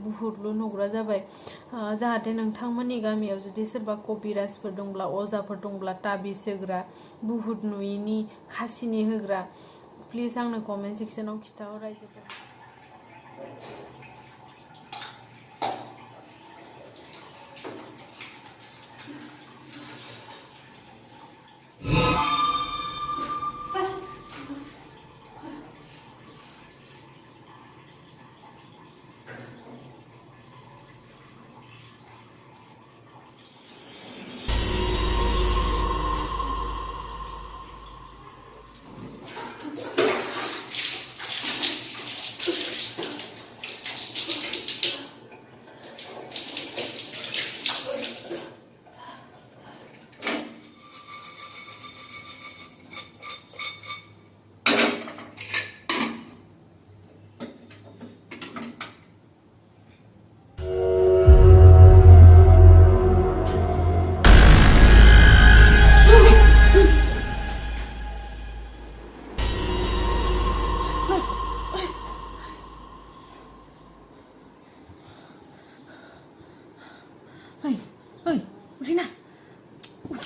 बुहुतल' नुग्रा जाबाय जाहाथे नोंथांमोननि गामियाव जुदि सोरबा कबिराजफोर दंब्ला अजाफोर दंब्ला ताबिज होग्रा बुहुत नुयिनि खासिनि होग्रा प्लिज आंनो कमेन्ट सेक्सनाव खिथाहर रायजोफोर Rina, udah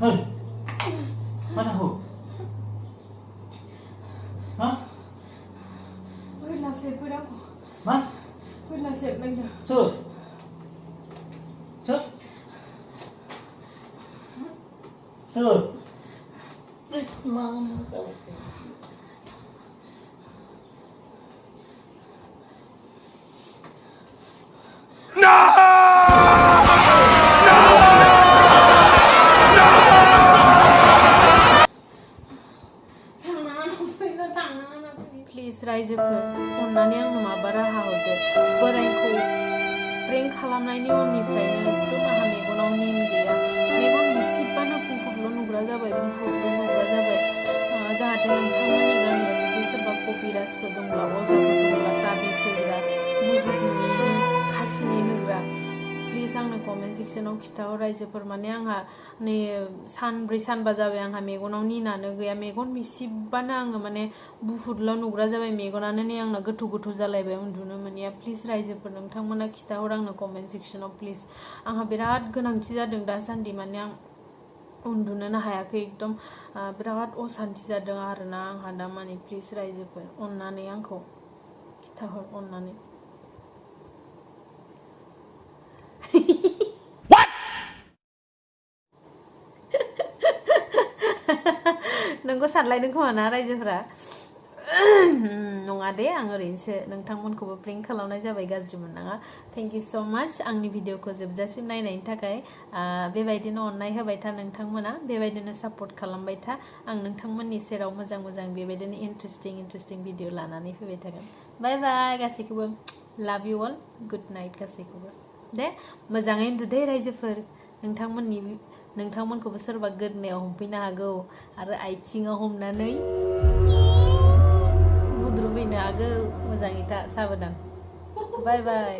Hei, mana tahu? Hah? Gue nasib gue aku. Hah? Gue nasib lagi. Sur, sur, sur. Mama tahu. Please रायजोफोर अन्नानै आंनो माबा राहा हरदो बोरायखौ प्रेंक खालामनायनि उननिफ्रायनो एकदम आंहा मेगनाव निम गैया मेगन मिसिबबानो बुहुतल' नुग्रा जाबाय जाहाथे नोंथांमोननि गामियाव जुदि सोरबा कबिराजफोर दंब्ला अजाफोर दंब्ला ताबिज होग्रा बुहुत नुयिनि खासिनि होग्रा प्लिज आंनो कमेन्ट सेक्सनाव खिथाहर रायजोफोर माने आंहा नै सानब्रै सानबा जाबाय आंहा मेगनाव निनानो गैया मेगन मिसिबबानो आङो माने बुहुतल' नुग्रा जाबाय मेगनानो नै आंना गोथौ गोथौ जालायबाय उन्दुनो मोनिया प्लिज रायजोफोर नोंथांमोना खिथाहर आंनो कमेन्ट सेक्सनाव प्लिज आंहा बिराद गोनांथि जादों दासान्दि माने आं उन्दुनोनो हायाखै एकदम बिराद असान्थि जादों आरोना आंहा दा माने प्लिज रायजोफोर अन्नानै आंखौ खिथाहर अन्नानै नोंखौ सानलायदों खोमा ना रायजोफोरा नङा दे आं ओरैनोसो नोंथांमोनखौबो प्रेंक खालामनाय जाबाय गाज्रि मोननाङा थेंक इउ सो माच आंनि भिडिअखौ जोबजासिम नायनायनि थाखाय बेबायदिनो अननाय होबाय था नोंथांमोना बेबायदिनो सापर्ट खालामबाय था आं नोंथांमोननि सेराव मोजां मोजां बेबायदिनो इन्टारेस्टिं भिडिअ लानानै फैबाय थागोन बाय बाय गासैखौबो लाभ इउ अल गुड नाइट गासैखौबो दे मोजाङै उन्दुदे रायजोफोर नोंथांमोनखौबो सोरबा गोदनायाव हमफैनो हागौ आरो आथिङाव हमनानै बुद्रुफैनो हागौ मोजाङै था साबधान बाय बाय